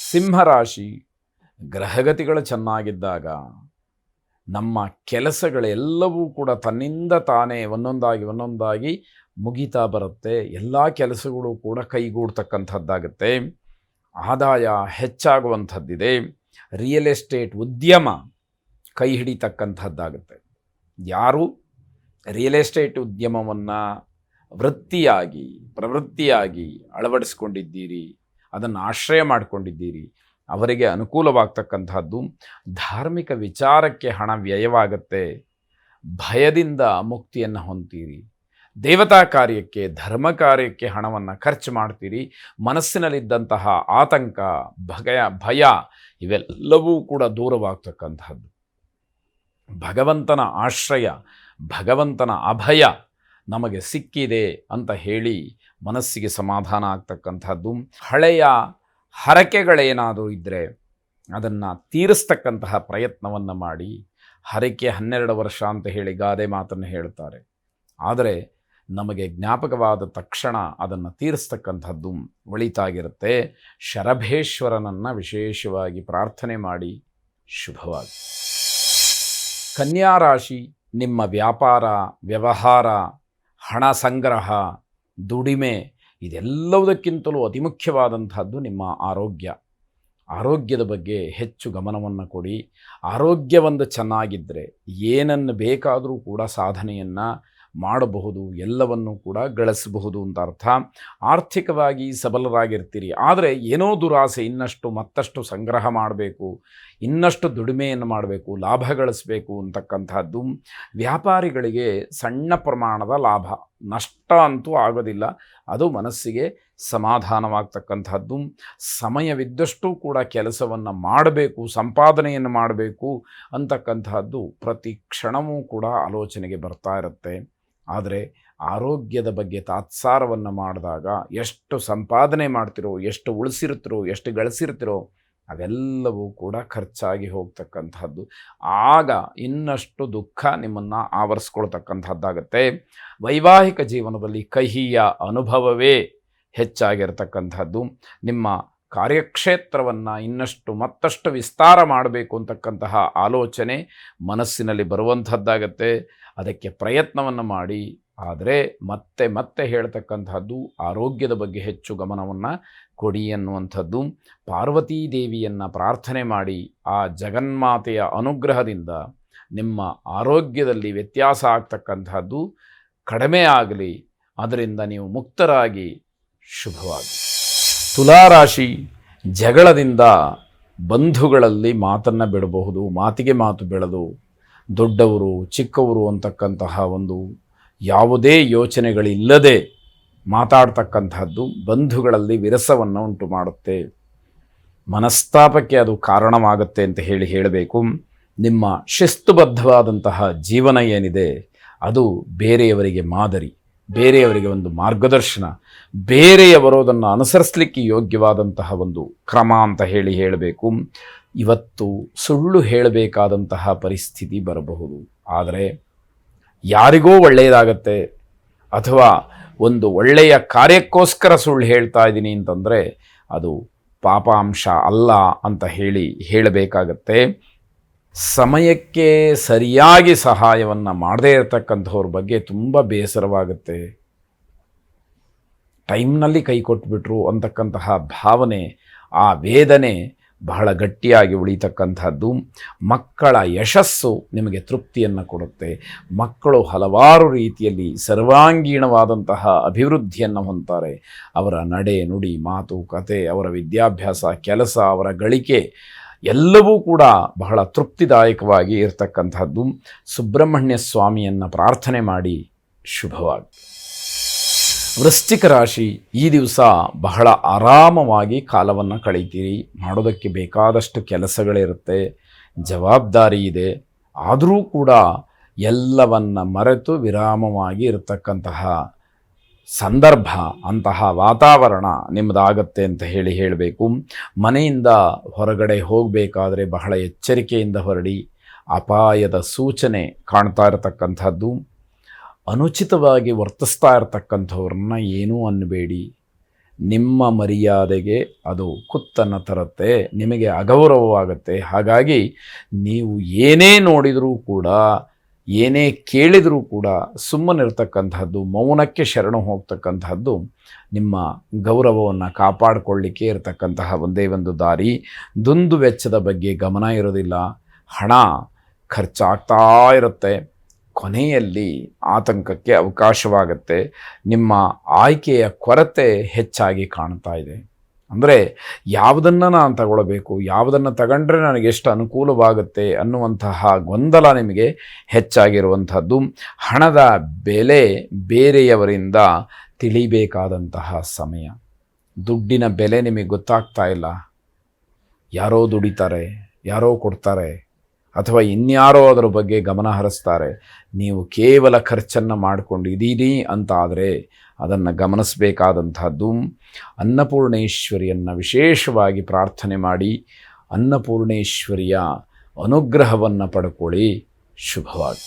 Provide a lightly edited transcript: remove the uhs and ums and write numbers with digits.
ಸಿಂಹರಾಶಿ ಗ್ರಹಗತಿಗಳು ಚೆನ್ನಾಗಿದ್ದಾಗ ನಮ್ಮ ಕೆಲಸಗಳೆಲ್ಲವೂ ಕೂಡ ತನ್ನಿಂದ ತಾನೇ ಒಂದೊಂದಾಗಿ ಮುಗಿತಾ ಬರುತ್ತೆ. ಎಲ್ಲ ಕೆಲಸಗಳು ಕೂಡ ಕೈಗೂಡ್ತಕ್ಕಂಥದ್ದಾಗುತ್ತೆ. ಆದಾಯ ಹೆಚ್ಚಾಗುವಂಥದ್ದಿದೆ. ರಿಯಲ್ ಎಸ್ಟೇಟ್ ಉದ್ಯಮ ಕೈ ಹಿಡಿತಕ್ಕಂಥದ್ದಾಗುತ್ತೆ. ಯಾರು ರಿಯಲ್ ಎಸ್ಟೇಟ್ ಉದ್ಯಮವನ್ನು ಪ್ರವೃತ್ತಿಯಾಗಿ ಅಳವಡಿಸ್ಕೊಂಡಿದ್ದೀರಿ, ಅದನ್ನು ಆಶ್ರಯ ಮಾಡಿಕೊಂಡಿದ್ದೀರಿ, ಅವರಿಗೆ ಅನುಕೂಲವಾಗ್ತಕ್ಕಂಥದ್ದು. ಧಾರ್ಮಿಕ ವಿಚಾರಕ್ಕೆ ಹಣ ವ್ಯಯವಾಗುತ್ತೆ. ಭಯದಿಂದ ಮುಕ್ತಿಯನ್ನು ಹೊಂತೀರಿ. ದೇವತಾ ಕಾರ್ಯಕ್ಕೆ, ಧರ್ಮ ಕಾರ್ಯಕ್ಕೆ ಹಣವನ್ನು ಖರ್ಚು ಮಾಡ್ತೀರಿ. ಮನಸ್ಸಿನಲ್ಲಿದ್ದಂತಹ ಆತಂಕ, ಭಯ ಇವೆಲ್ಲವೂ ಕೂಡ ದೂರವಾಗ್ತಕ್ಕಂಥದ್ದು. ಭಗವಂತನ ಆಶ್ರಯ, ಭಗವಂತನ ಅಭಯ ನಮಗೆ ಸಿಕ್ಕಿದೆ ಅಂತ ಹೇಳಿ ಮನಸ್ಸಿಗೆ ಸಮಾಧಾನ ಆಗ್ತಕ್ಕಂಥದ್ದು. ಹಳೆಯ ಹರಕೆಗಳೇನಾದರೂ ಇದ್ದರೆ ಅದನ್ನು ತೀರಿಸ್ತಕ್ಕಂತಹ ಪ್ರಯತ್ನವನ್ನು ಮಾಡಿ. ಹರಕೆ 12 ವರ್ಷ ಅಂತ ಹೇಳಿ ಗಾದೆ ಮಾತನ್ನು ಹೇಳ್ತಾರೆ. ಆದರೆ ನಮಗೆ ಜ್ಞಾಪಕವಾದ ತಕ್ಷಣ ಅದನ್ನು ತೀರಿಸ್ತಕ್ಕಂಥದ್ದು ಒಳಿತಾಗಿರುತ್ತೆ. ಶರಭೇಶ್ವರನನ್ನು ವಿಶೇಷವಾಗಿ ಪ್ರಾರ್ಥನೆ ಮಾಡಿ. ಶುಭವಾಗಿ. ಕನ್ಯಾ ರಾಶಿ, ನಿಮ್ಮ ವ್ಯಾಪಾರ, ವ್ಯವಹಾರ, ಹಣ ಸಂಗ್ರಹ, ದುಡಿಮೆ ಇದೆಲ್ಲವುದಕ್ಕಿಂತಲೂ ಅತಿ ಮುಖ್ಯವಾದಂಥದ್ದು ನಿಮ್ಮ ಆರೋಗ್ಯ. ಆರೋಗ್ಯದ ಬಗ್ಗೆ ಹೆಚ್ಚು ಗಮನವನ್ನು ಕೊಡಿ. ಆರೋಗ್ಯ ಒಂದು ಚೆನ್ನಾಗಿದ್ದರೆ ಏನನ್ನು ಬೇಕಾದರೂ ಕೂಡ ಸಾಧನೆಯನ್ನು ಮಾಡಬಹುದು, ಎಲ್ಲವನ್ನು ಕೂಡ ಗಳಿಸಬಹುದು ಅಂತ ಅರ್ಥ. ಆರ್ಥಿಕವಾಗಿ ಸಬಲರಾಗಿರ್ತೀರಿ. ಆದರೆ ಏನೋ ದುರಾಸೆ, ಮತ್ತಷ್ಟು ಸಂಗ್ರಹ ಮಾಡಬೇಕು, ಇನ್ನಷ್ಟು ದುಡಿಮೆಯನ್ನು ಮಾಡಬೇಕು, ಲಾಭ ಗಳಿಸಬೇಕು ಅಂತಕ್ಕಂಥದ್ದು. ವ್ಯಾಪಾರಿಗಳಿಗೆ ಸಣ್ಣ ಪ್ರಮಾಣದ ಲಾಭ, ನಷ್ಟ ಅಂತೂ ಆಗೋದಿಲ್ಲ. ಅದು ಮನಸ್ಸಿಗೆ ಸಮಾಧಾನವಾಗ್ತಕ್ಕಂಥದ್ದು. ಸಮಯವಿದ್ದಷ್ಟು ಕೂಡ ಕೆಲಸವನ್ನು ಮಾಡಬೇಕು, ಸಂಪಾದನೆಯನ್ನು ಮಾಡಬೇಕು ಅಂತಕ್ಕಂಥದ್ದು ಪ್ರತಿ ಕ್ಷಣವೂ ಕೂಡ ಆಲೋಚನೆಗೆ ಬರ್ತಾ ಇರುತ್ತೆ. ಆದರೆ ಆರೋಗ್ಯದ ಬಗ್ಗೆ ತಾತ್ಸಾರವನ್ನು ಮಾಡಿದಾಗ ಎಷ್ಟು ಸಂಪಾದನೆ ಮಾಡ್ತಿರೋ, ಎಷ್ಟು ಉಳಿಸಿರ್ತಿರೋ, ಎಷ್ಟು ಗಳಿಸಿರ್ತಿರೋ ಅವೆಲ್ಲವೂ ಕೂಡ ಖರ್ಚಾಗಿ ಹೋಗ್ತಕ್ಕಂಥದ್ದು. ಆಗ ಇನ್ನಷ್ಟು ದುಃಖ ನಿಮ್ಮನ್ನು ಆವರಿಸ್ಕೊಳ್ತಕ್ಕಂಥದ್ದಾಗತ್ತೆ. ವೈವಾಹಿಕ ಜೀವನದಲ್ಲಿ ಕಹಿಯ ಅನುಭವವೇ ಹೆಚ್ಚಾಗಿರ್ತಕ್ಕಂಥದ್ದು. ನಿಮ್ಮ ಕಾರ್ಯಕ್ಷೇತ್ರವನ್ನು ಮತ್ತಷ್ಟು ವಿಸ್ತಾರ ಮಾಡಬೇಕು ಅಂತಕ್ಕಂತಹ ಆಲೋಚನೆ ಮನಸ್ಸಿನಲ್ಲಿ ಬರುವಂಥದ್ದಾಗತ್ತೆ. ಅದಕ್ಕೆ ಪ್ರಯತ್ನವನ್ನು ಮಾಡಿ. ಆದರೆ ಮತ್ತೆ ಹೇಳ್ತಕ್ಕಂಥದ್ದು ಆರೋಗ್ಯದ ಬಗ್ಗೆ ಹೆಚ್ಚು ಗಮನವನ್ನು ಕೊಡಿ ಅನ್ನುವಂಥದ್ದು. ಪಾರ್ವತೀ ದೇವಿಯನ್ನು ಪ್ರಾರ್ಥನೆ ಮಾಡಿ. ಆ ಜಗನ್ಮಾತೆಯ ಅನುಗ್ರಹದಿಂದ ನಿಮ್ಮ ಆರೋಗ್ಯದಲ್ಲಿ ವ್ಯತ್ಯಾಸ ಆಗ್ತಕ್ಕಂಥದ್ದು ಕಡಿಮೆ ಆಗಲಿ. ಅದರಿಂದ ನೀವು ಮುಕ್ತರಾಗಿ. ಶುಭವಾಗಿ. ತುಲಾರಾಶಿ, ಜಗಳದಿಂದ ಬಂಧುಗಳಲ್ಲಿ ಮಾತನ್ನು ಬಿಡಬಹುದು. ಮಾತಿಗೆ ಮಾತು ಬೆಳೆದು ದೊಡ್ಡವರು ಚಿಕ್ಕವರು ಅಂತಕ್ಕಂತಹ ಒಂದು ಯಾವುದೇ ಯೋಚನೆಗಳಿಲ್ಲದೆ ಮಾತಾಡ್ತಕ್ಕಂಥದ್ದು ಬಂಧುಗಳಲ್ಲಿ ವಿರಸವನ್ನು ಉಂಟು ಮಾಡುತ್ತೆ. ಮನಸ್ತಾಪಕ್ಕೆ ಅದು ಕಾರಣವಾಗುತ್ತೆ ಅಂತ ಹೇಳಬೇಕು. ನಿಮ್ಮ ಶಿಸ್ತುಬದ್ಧವಾದಂತಹ ಜೀವನ ಏನಿದೆ ಅದು ಬೇರೆಯವರಿಗೆ ಮಾದರಿ, ಬೇರೆಯವರಿಗೆ ಒಂದು ಮಾರ್ಗದರ್ಶನ, ಬೇರೆಯವರು ಅದನ್ನು ಅನುಸರಿಸಲಿಕ್ಕೆ ಯೋಗ್ಯವಾದಂತಹ ಒಂದು ಕ್ರಮ ಅಂತ ಹೇಳಬೇಕು. ಇವತ್ತು ಸುಳ್ಳು ಹೇಳಬೇಕಾದಂತಹ ಪರಿಸ್ಥಿತಿ ಬರಬಹುದು. ಆದರೆ ಯಾರಿಗೋ ಒಳ್ಳೆಯದಾಗತ್ತೆ, ಅಥವಾ ಒಂದು ಒಳ್ಳೆಯ ಕಾರ್ಯಕ್ಕೋಸ್ಕರ ಸುಳ್ಳು ಹೇಳ್ತಾ ಇದ್ದೀನಿ ಅಂತಂದರೆ ಅದು ಪಾಪಾಂಶ ಅಲ್ಲ ಅಂತ ಹೇಳಬೇಕಾಗತ್ತೆ. ಸಮಯಕ್ಕೆ ಸರಿಯಾಗಿ ಸಹಾಯವನ್ನು ಮಾಡದೇ ಇರತಕ್ಕಂಥವ್ರ ಬಗ್ಗೆ ತುಂಬ ಬೇಸರವಾಗುತ್ತೆ. ಟೈಮ್ನಲ್ಲಿ ಕೈ ಕೊಟ್ಬಿಟ್ರು ಅಂತಕ್ಕಂತಹ ಭಾವನೆ, ಆ ವೇದನೆ ಬಹಳ ಗಟ್ಟಿಯಾಗಿ ಉಳಿತಕ್ಕಂಥದ್ದು. ಮಕ್ಕಳ ಯಶಸ್ಸು ನಿಮಗೆ ತೃಪ್ತಿಯನ್ನು ಕೊಡುತ್ತೆ. ಮಕ್ಕಳು ಹಲವಾರು ರೀತಿಯಲ್ಲಿ ಸರ್ವಾಂಗೀಣವಾದಂತಹ ಅಭಿವೃದ್ಧಿಯನ್ನು ಹೊಂದ್ತಾರೆ. ಅವರ ನಡೆ, ನುಡಿ, ಮಾತು, ಕತೆ, ಅವರ ವಿದ್ಯಾಭ್ಯಾಸ, ಕೆಲಸ, ಅವರ ಗಳಿಕೆ ಎಲ್ಲವೂ ಕೂಡ ಬಹಳ ತೃಪ್ತಿದಾಯಕವಾಗಿ ಇರತಕ್ಕಂಥದ್ದು. ಸುಬ್ರಹ್ಮಣ್ಯ ಸ್ವಾಮಿಯನ್ನು ಪ್ರಾರ್ಥನೆ ಮಾಡಿ. ಶುಭವಾಗಿ. ವೃಶ್ಚಿಕ ರಾಶಿ, ಈ ದಿವಸ ಬಹಳ ಆರಾಮವಾಗಿ ಕಾಲವನ್ನು ಕಳೀತೀರಿ. ಮಾಡೋದಕ್ಕೆ ಬೇಕಾದಷ್ಟು ಕೆಲಸಗಳಿರುತ್ತೆ, ಜವಾಬ್ದಾರಿ ಇದೆ. ಆದರೂ ಕೂಡ ಎಲ್ಲವನ್ನು ಮರೆತು ವಿರಾಮವಾಗಿ ಇರತಕ್ಕಂತಹ ಸಂದರ್ಭ, ಅಂತಹ ವಾತಾವರಣ ನಿಮ್ಮದಾಗತ್ತೆ ಅಂತ ಹೇಳಬೇಕು. ಮನೆಯಿಂದ ಹೊರಗಡೆ ಹೋಗಬೇಕಾದ್ರೆ ಬಹಳ ಎಚ್ಚರಿಕೆಯಿಂದ ಹೊರಡಿ. ಅಪಾಯದ ಸೂಚನೆ ಕಾಣ್ತಾ ಇರತಕ್ಕಂಥದ್ದು. ಅನುಚಿತವಾಗಿ ವರ್ತಿಸ್ತಾ ಇರತಕ್ಕಂಥವ್ರನ್ನ ಏನೂ ಅನ್ನಬೇಡಿ. ನಿಮ್ಮ ಮರ್ಯಾದೆಗೆ ಅದು ಕುತ್ತನ್ನು ತರುತ್ತೆ, ನಿಮಗೆ ಅಗೌರವವಾಗುತ್ತೆ. ಹಾಗಾಗಿ ನೀವು ಏನೇ ನೋಡಿದರೂ ಕೂಡ, ಏನೇ ಕೇಳಿದರೂ ಕೂಡ ಸುಮ್ಮನಿರ್ತಕ್ಕಂಥದ್ದು, ಮೌನಕ್ಕೆ ಶರಣು ಹೋಗ್ತಕ್ಕಂತಹದ್ದು ನಿಮ್ಮ ಗೌರವವನ್ನು ಕಾಪಾಡಿಕೊಳ್ಳಿಕ್ಕೆ ಇರತಕ್ಕಂತಹ ಒಂದೇ ಒಂದು ದಾರಿ. ದುಂದು ವೆಚ್ಚದ ಬಗ್ಗೆ ಗಮನ ಇರೋದಿಲ್ಲ, ಹಣ ಖರ್ಚಾಗ್ತಾ ಇರುತ್ತೆ, ಕೊನೆಯಲ್ಲಿ ಆತಂಕಕ್ಕೆ ಅವಕಾಶವಾಗುತ್ತೆ. ನಿಮ್ಮ ಆಯ್ಕೆಯ ಕೊರತೆ ಹೆಚ್ಚಾಗಿ ಕಾಣ್ತಾ ಇದೆ. ಅಂದರೆ ಯಾವುದನ್ನು ನಾನು ತಗೊಳ್ಬೇಕು, ಯಾವುದನ್ನು ತಗೊಂಡ್ರೆ ನನಗೆ ಎಷ್ಟು ಅನುಕೂಲವಾಗುತ್ತೆ ಅನ್ನುವಂತಹ ಗೊಂದಲ ನಿಮಗೆ ಹೆಚ್ಚಾಗಿರುವಂಥದ್ದು. ಹಣದ ಬೆಲೆ ಬೇರೆಯವರಿಂದ ತಿಳಿಬೇಕಾದಂತಹ ಸಮಯ. ದುಡ್ಡಿನ ಬೆಲೆ ನಿಮಗೆ ಗೊತ್ತಾಗ್ತಾ ಇಲ್ಲ. ಯಾರೋ ದುಡಿತಾರೆ, ಯಾರೋ ಕೊಡ್ತಾರೆ, ಅಥವಾ ಇನ್ಯಾರೋ ಅದರ ಬಗ್ಗೆ ಗಮನ ಹರಿಸ್ತಾರೆ. ನೀವು ಕೇವಲ ಖರ್ಚನ್ನು ಮಾಡಿಕೊಂಡಿದ್ದೀರಿ ಅಂತ ಆದರೆ ಅದನ್ನು ಗಮನಿಸಬೇಕಾದಂಥದ್ದು. ಅನ್ನಪೂರ್ಣೇಶ್ವರಿಯನ್ನು ವಿಶೇಷವಾಗಿ ಪ್ರಾರ್ಥನೆ ಮಾಡಿ ಅನ್ನಪೂರ್ಣೇಶ್ವರಿಯ ಅನುಗ್ರಹವನ್ನು ಪಡ್ಕೊಳ್ಳಿ. ಶುಭವಾಗಿ.